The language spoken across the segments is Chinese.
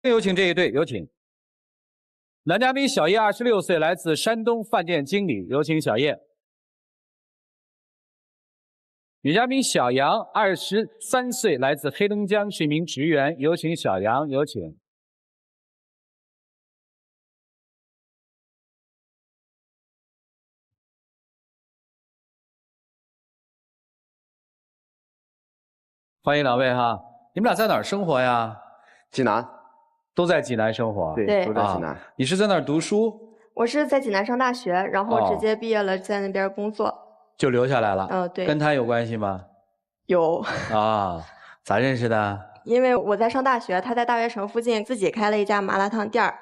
有请这一对，有请。男嘉宾小叶26岁，来自山东，饭店经理，有请小叶。女嘉宾小杨23岁，来自黑龙江，是一名职员，有请小杨，有请。欢迎两位哈，你们俩在哪儿生活呀？济南，都在济南生活。对，都在济南。你是在那儿读书？我是在济南上大学，然后直接毕业了，在那边工作。就留下来了。对。跟他有关系吗？有。咋认识的？因为我在上大学，他在大悦城附近自己开了一家麻辣烫店儿。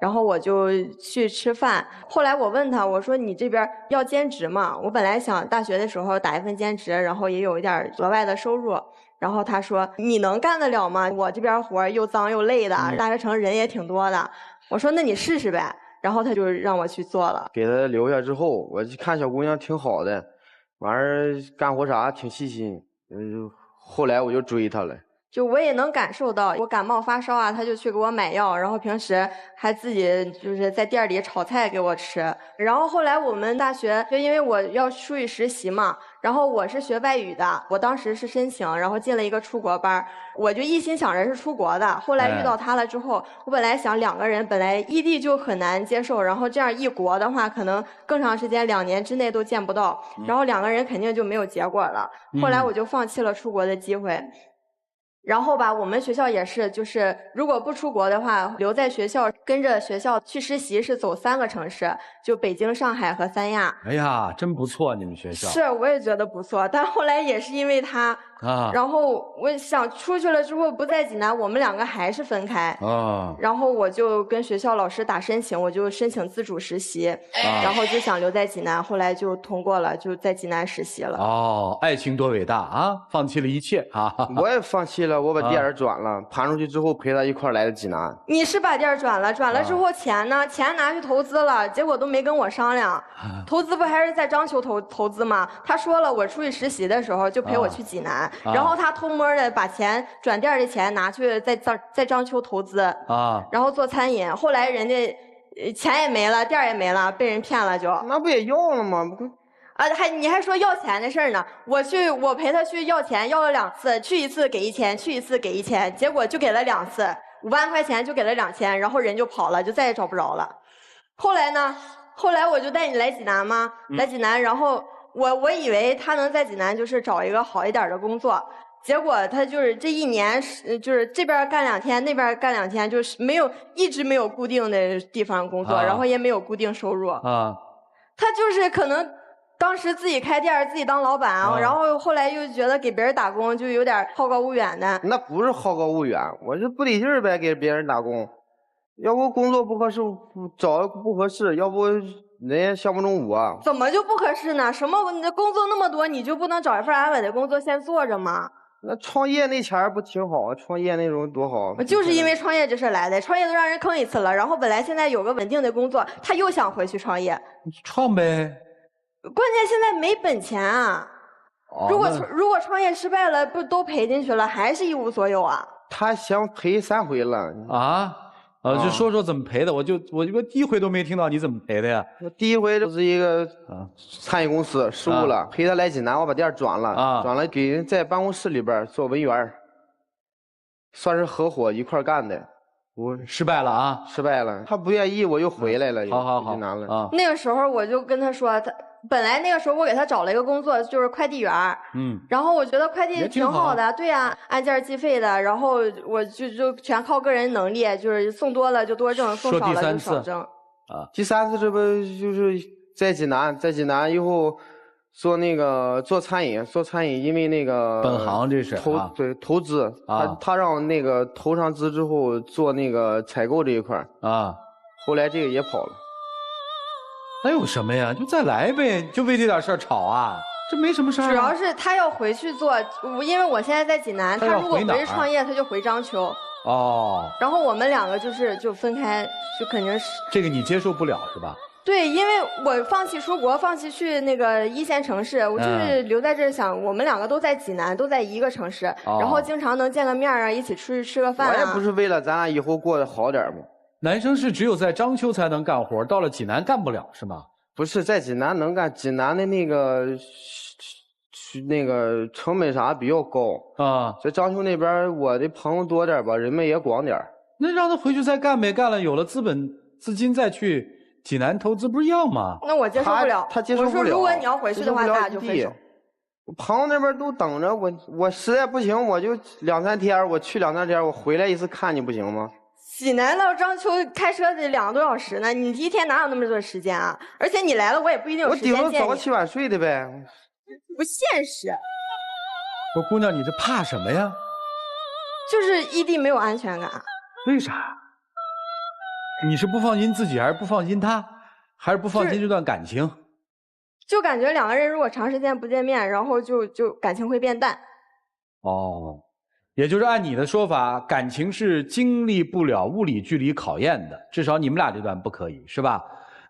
然后我就去吃饭。后来我问他，我说你这边要兼职吗？我本来想大学的时候打一份兼职，然后也有一点额外的收入。然后他说你能干得了吗？我这边活又脏又累的，大悦城人也挺多的。我说那你试试呗。然后他就让我去做了。给他留下之后，我看小姑娘挺好的，完事干活啥挺细心，后来我就追她了。就我也能感受到，我感冒发烧啊，他就去给我买药，然后平时还自己就是在店里炒菜给我吃。然后后来我们大学就因为我要出去实习嘛，然后我是学外语的，我当时是申请，然后进了一个出国班，我就一心想着是出国的。后来遇到他了之后，我本来想两个人本来异地就很难接受，然后这样异国的话，可能更长时间2年之内都见不到，然后两个人肯定就没有结果了。后来我就放弃了出国的机会。然后吧，我们学校也是，就是如果不出国的话，留在学校跟着学校去实习是走3个城市，就北京、上海和三亚。哎呀，真不错，你们学校。是，我也觉得不错，但后来也是因为他然后我想出去了之后不在济南，我们两个还是分开然后我就跟学校老师打申请，我就申请自主实习然后就想留在济南，后来就通过了，就在济南实习了。爱情多伟大啊！放弃了一切我也放弃了，我把店转了，盘出去之后陪他一块来的济南。你是把店转了之后钱呢？钱拿去投资了，结果都没跟我商量。投资不还是在章丘投资吗？他说了，我出去实习的时候就陪我去济南，然后他偷摸的把钱转店的钱拿去在章丘投资然后做餐饮。后来人家钱也没了，店也没了，被人骗了就。那不也要了吗？你还说要钱的事儿呢？我陪他去要钱，要了2次，去一次给1000，去一次给1000，结果就给了2次，5万块钱就给了2000，然后人就跑了，就再也找不着了。后来呢？后来我就带你来济南嘛，来济南，然后我以为他能在济南就是找一个好一点的工作，结果他就是这1年就是这边干2天，那边干2天，就是一直没有固定的地方工作，然后也没有固定收入他就是可能当时自己开店，自己当老板然后后来又觉得给别人打工就有点好高骛远的。那不是好高骛远，我是不得劲儿呗，给别人打工。要不工作不合适，找不合适，要不人家相不中我。怎么就不合适呢？什么你的工作那么多，你就不能找一份安稳的工作先做着吗？那创业那前儿不挺好？创业那种多好。就是因为创业这事来的，创业都让人坑1次了，然后本来现在有个稳定的工作，他又想回去创业。创呗。关键现在没本钱啊。如果创业失败了，不都赔进去了，还是一无所有啊？他想赔3回了就说怎么赔的，我第1回都没听到你怎么赔的呀？我第1回就是一个餐饮公司失误了，陪他来济南，我把店转了转了给人在办公室里边做文员，算是合伙一块干的。我失败了失败了，他不愿意，我又回来了，好济南了那个时候我就跟他说，本来那个时候我给他找了一个工作，就是快递员然后我觉得快递挺好的，对呀，按件计费的，然后我就全靠个人能力，就是送多了就多挣，送少了就少挣。第3次这不就是在济南以后做餐饮，因为那个本行这是投资他让那个投上资之后做那个采购这一块后来这个也跑了。那有什么呀？就再来呗，就为这点事儿吵啊？这没什么事儿。主要是他要回去做，因为我现在在济南，他如果回去创业，他就回章丘。然后我们两个就分开，就肯定是。这个你接受不了是吧？对，因为我放弃出国，放弃去那个1线城市，我就是留在这儿想，我们2个都在济南，都在一个城市，然后经常能见个面啊，一起出去吃个饭啊。我也不是为了咱俩以后过得好点吗？男生是只有在章丘才能干活，到了济南干不了是吗？不是，在济南能干，济南的那个成本啥比较高啊。在章丘那边，我的朋友多点吧，人脉也广点。那让他回去再干呗，干了有了资金再去济南投资不是一样吗？那我接受不了，他接受不了。我说如果你要回去的话，咱俩就分手。我朋友那边都等着我实在不行，我就2、3天，我去2、3天，我回来一次看你不行吗？济南到章丘开车得2个多小时呢，你一天哪有那么多时间啊？而且你来了，我也不一定有时间见你。我顶多早起晚睡的呗。不现实。我姑娘，你这怕什么呀？就是异地没有安全感。为啥？你是不放心自己，还是不放心他，还是不放心这段感情？就感觉2个人如果长时间不见面，然后就感情会变淡。哦，也就是按你的说法，感情是经历不了物理距离考验的，至少你们俩这段不可以，是吧？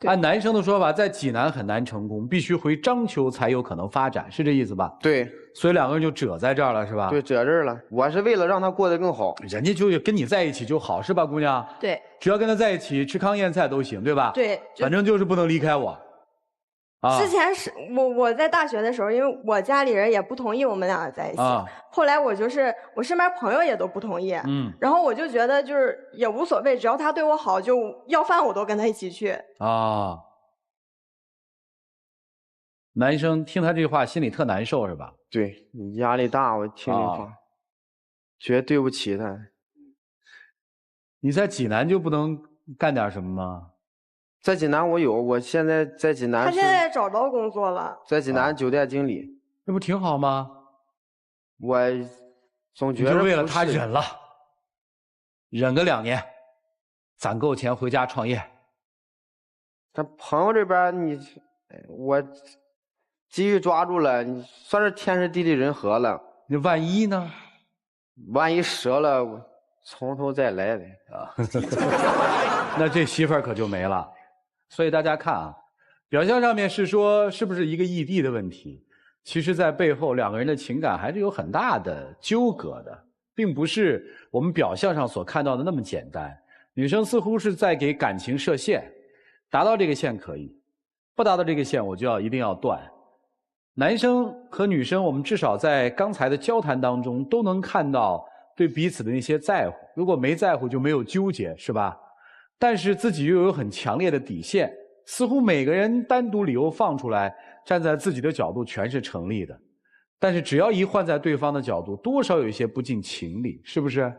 按男生的说法，在济南很难成功，必须回章丘才有可能发展，是这意思吧？对，所以2个人就折在这儿了，是吧？对，折这儿了。我是为了让他过得更好，人家就跟你在一起就好，是吧，姑娘？对，只要跟他在一起，吃糠咽菜都行，对吧？对，反正就是不能离开我。之前是我在大学的时候，因为我家里人也不同意我们2个在一起。后来我身边朋友也都不同意。然后我就觉得就是也无所谓，只要他对我好，就要饭我都跟他一起去。男生听他这句话心里特难受是吧？对，你压力大，我听你话，觉得对不起他。你在济南就不能干点什么吗？在济南我现在在济南。他现在找到工作了，在济南酒店经理，这不挺好吗？我总觉得就为了他忍了，忍个2年，攒够钱回家创业。他朋友这边我机遇抓住了，你算是天时地利人和了。你万一呢？万一折了，我从头再来的啊。那这媳妇儿可就没了。所以大家看啊，表象上面是说是不是一个异地的问题，其实在背后2个人的情感还是有很大的纠葛的，并不是我们表象上所看到的那么简单。女生似乎是在给感情设限，达到这个线可以，不达到这个线我就一定要断。男生和女生，我们至少在刚才的交谈当中都能看到对彼此的那些在乎，如果没在乎就没有纠结，是吧？但是自己又有很强烈的底线，似乎每个人单独理由放出来，站在自己的角度全是成立的，但是只要一换在对方的角度，多少有一些不近情理，是不是？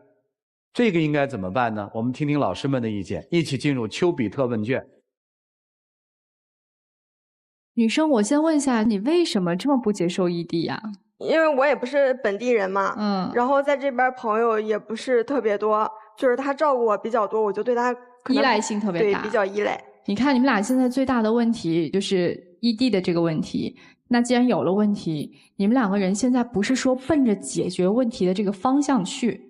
这个应该怎么办呢？我们听听老师们的意见，一起进入丘比特问卷。女生，我先问一下，你为什么这么不接受异地呀？因为我也不是本地人嘛，然后在这边朋友也不是特别多，就是他照顾我比较多，我就对他依赖性特别大，对，比较依赖。你看你们俩现在最大的问题就是异地的这个问题，那既然有了问题，你们2个人现在不是说奔着解决问题的这个方向去，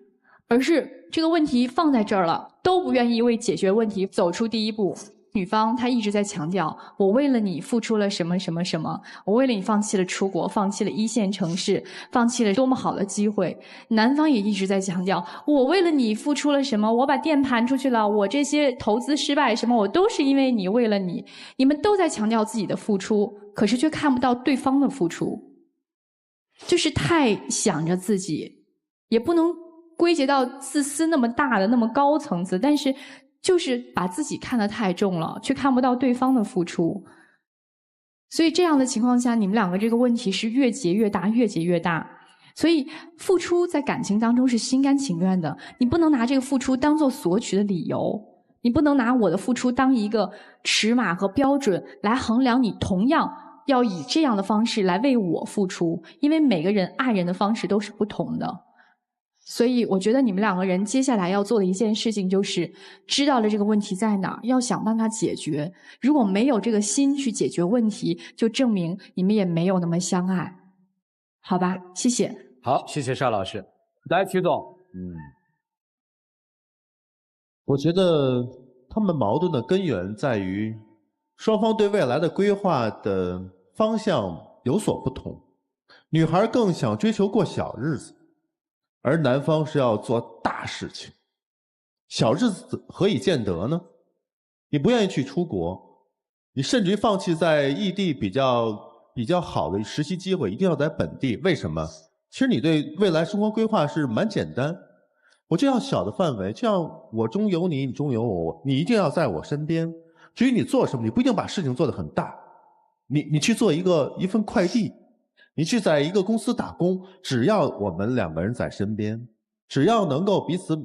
而是这个问题放在这儿了，都不愿意为解决问题走出第一步。女方她一直在强调，我为了你付出了什么什么什么，我为了你放弃了出国，放弃了1线城市，放弃了多么好的机会。男方也一直在强调，我为了你付出了什么，我把店盘出去了，我这些投资失败什么，我都是因为你，为了你。你们都在强调自己的付出，可是却看不到对方的付出，就是太想着自己，也不能归结到自私那么大的那么高层次，但是就是把自己看得太重了，却看不到对方的付出。所以这样的情况下，你们2个这个问题是越结越大，越结越大。所以付出在感情当中是心甘情愿的，你不能拿这个付出当做索取的理由，你不能拿我的付出当一个尺码和标准来衡量你同样要以这样的方式来为我付出，因为每个人爱人的方式都是不同的。所以我觉得你们2个人接下来要做的一件事情就是知道了这个问题在哪儿，要想办法解决。如果没有这个心去解决问题，就证明你们也没有那么相爱。好吧，谢谢。好，谢谢邵老师。来，曲总。我觉得他们矛盾的根源在于双方对未来的规划的方向有所不同。女孩更想追求过小日子，而男方是要做大事情。小日子何以见得呢？你不愿意去出国，你甚至于放弃在异地比较好的实习机会，一定要在本地。为什么？其实你对未来生活规划是蛮简单，我就要小的范围，就要我中有你，你中有我，你一定要在我身边。至于你做什么，你不一定把事情做得很大，你去做一份快递，你去在一个公司打工，只要我们两个人在身边，只要能够彼此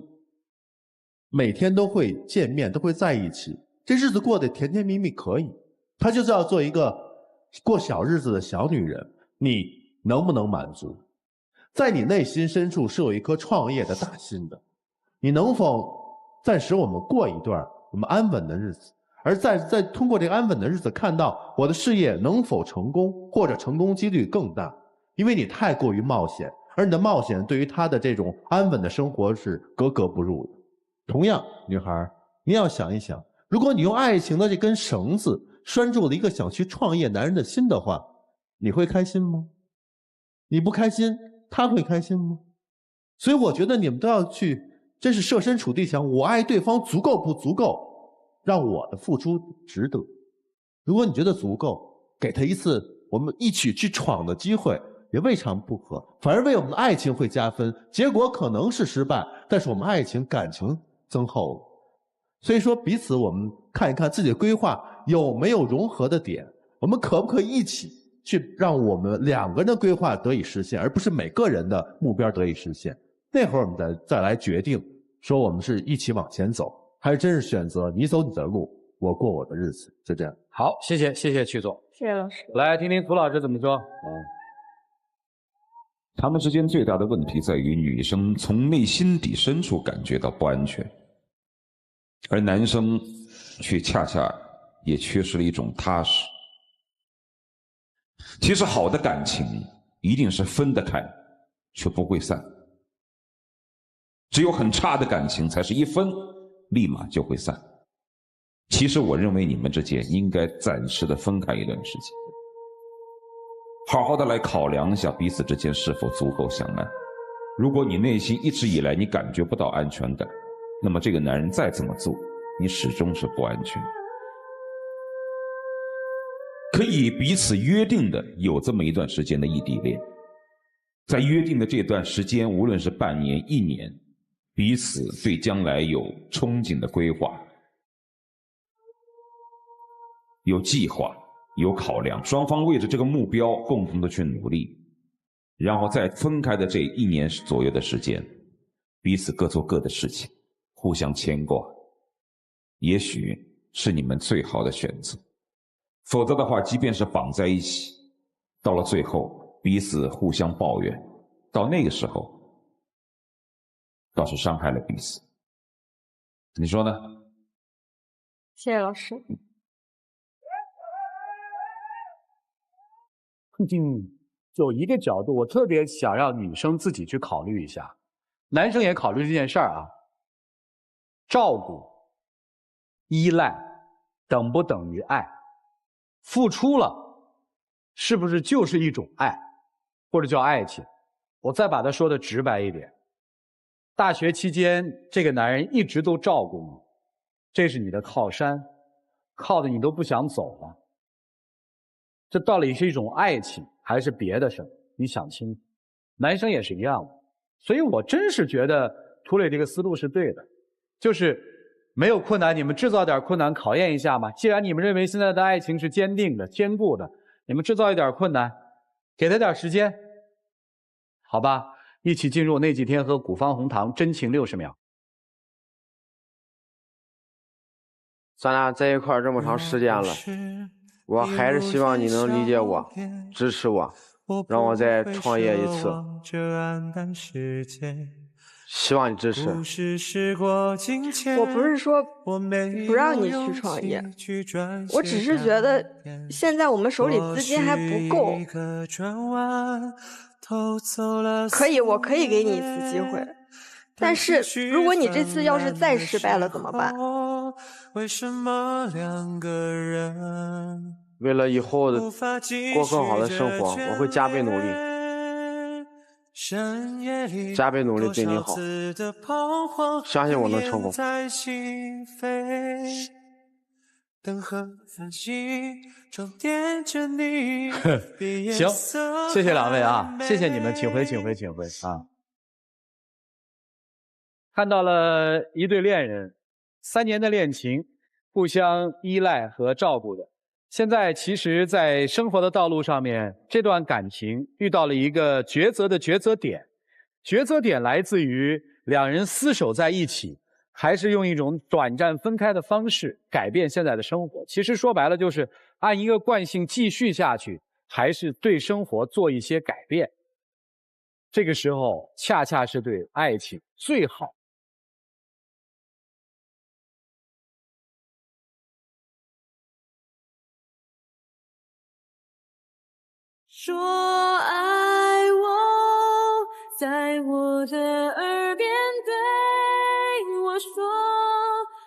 每天都会见面，都会在一起，这日子过得甜甜蜜蜜可以。她就是要做一个过小日子的小女人，你能不能满足？在你内心深处是有一颗创业的大心的，你能否暂时我们过一段我们安稳的日子，而再通过这个安稳的日子看到我的事业能否成功，或者成功几率更大。因为你太过于冒险，而你的冒险对于他的这种安稳的生活是格格不入的。同样，女孩，你要想一想，如果你用爱情的这根绳子拴住了一个想去创业男人的心的话，你会开心吗？你不开心，他会开心吗？所以我觉得你们都要去，真是设身处地想，我爱对方足够不足够，让我的付出值得。如果你觉得足够，给他一次我们一起去闯的机会，也未尝不可，反而为我们的爱情会加分。结果可能是失败，但是我们爱情感情增厚了。所以说彼此我们看一看自己的规划有没有融合的点，我们可不可以一起去让我们两个人的规划得以实现，而不是每个人的目标得以实现。那会儿我们再来决定说我们是一起往前走，还是真是选择你走你的路，我过我的日子。就这样。好，谢谢曲总，谢谢老师。来听听涂老师怎么说。他们之间最大的问题在于女生从内心底深处感觉到不安全，而男生却恰恰也缺失了一种踏实。其实好的感情一定是分得开，却不会散。只有很差的感情才是一分立马就会散。其实我认为你们之间应该暂时的分开一段时间，好好的来考量一下彼此之间是否足够相爱。如果你内心一直以来你感觉不到安全感，那么这个男人再怎么做，你始终是不安全的。可以彼此约定的有这么一段时间的异地恋，在约定的这段时间，无论是半年、1年，彼此对将来有憧憬的规划，有计划，有考量，双方为着这个目标共同的去努力，然后在分开的这1年左右的时间，彼此各做各的事情，互相牵挂，也许是你们最好的选择。否则的话，即便是绑在一起，到了最后彼此互相抱怨，到那个时候倒是伤害了彼此。你说呢？谢谢老师。就一个角度，我特别想让女生自己去考虑一下，男生也考虑这件事儿啊。照顾、依赖等不等于爱？付出了，是不是就是一种爱，或者叫爱情？我再把它说的直白一点，大学期间这个男人一直都照顾你，这是你的靠山，靠的你都不想走了。这到底是一种爱情还是别的什么？你想清楚。男生也是一样的。所以我真是觉得涂磊这个思路是对的，就是没有困难，你们制造点困难考验一下嘛。既然你们认为现在的爱情是坚定的、坚固的，你们制造一点困难，给他点时间，好吧？一起进入那几天和古方红糖真情60秒。咱俩在一块儿这么长时间了，我还是希望你能理解我，支持我，让我再创业一次。希望你支持。我不是说不让你去创业，我只是觉得现在我们手里资金还不够。我可以给你一次机会，但是如果你这次要是再失败了怎么办？为什么两个人为了以后的过更好的生活，我会加倍努力，加倍努力对你好，相信我能成功。灯和繁星装点着你。行，谢谢两位啊，谢谢你们，请回，请回，请回啊！看到了一对恋人，3年的恋情，互相依赖和照顾的。现在其实，在生活的道路上面，这段感情遇到了一个抉择的抉择点，抉择点来自于两人厮守在一起。还是用一种短暂分开的方式改变现在的生活，其实说白了就是按一个惯性继续下去，还是对生活做一些改变。这个时候恰恰是对爱情最好。说爱我，在我的耳边对我说，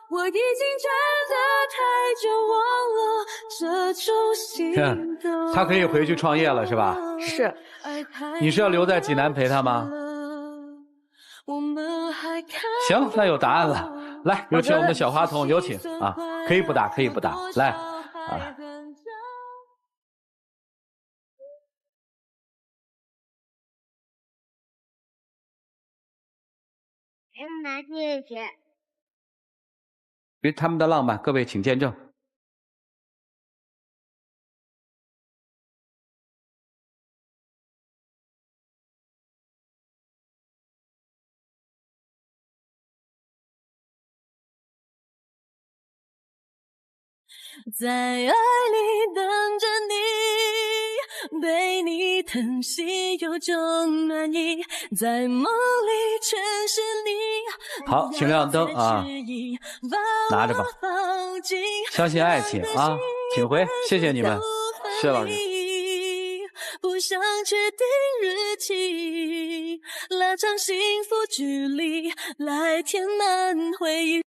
我已经真的太久忘了这种心动。他可以回去创业了是吧？是。你是要留在济南陪他吗？行，那有答案了。来，有请我们的小花童，有请啊！可以不打，可以不打，来啊！拿谢谢。别他们的浪漫，各位请见证。在爱里等着你，被你疼惜有种暖意，在梦里全是你。好，请亮灯啊，拿着吧。相信爱情啊，请回，谢谢你们，谢谢老师。不想确定日期，拉长幸福距离，来填满回忆。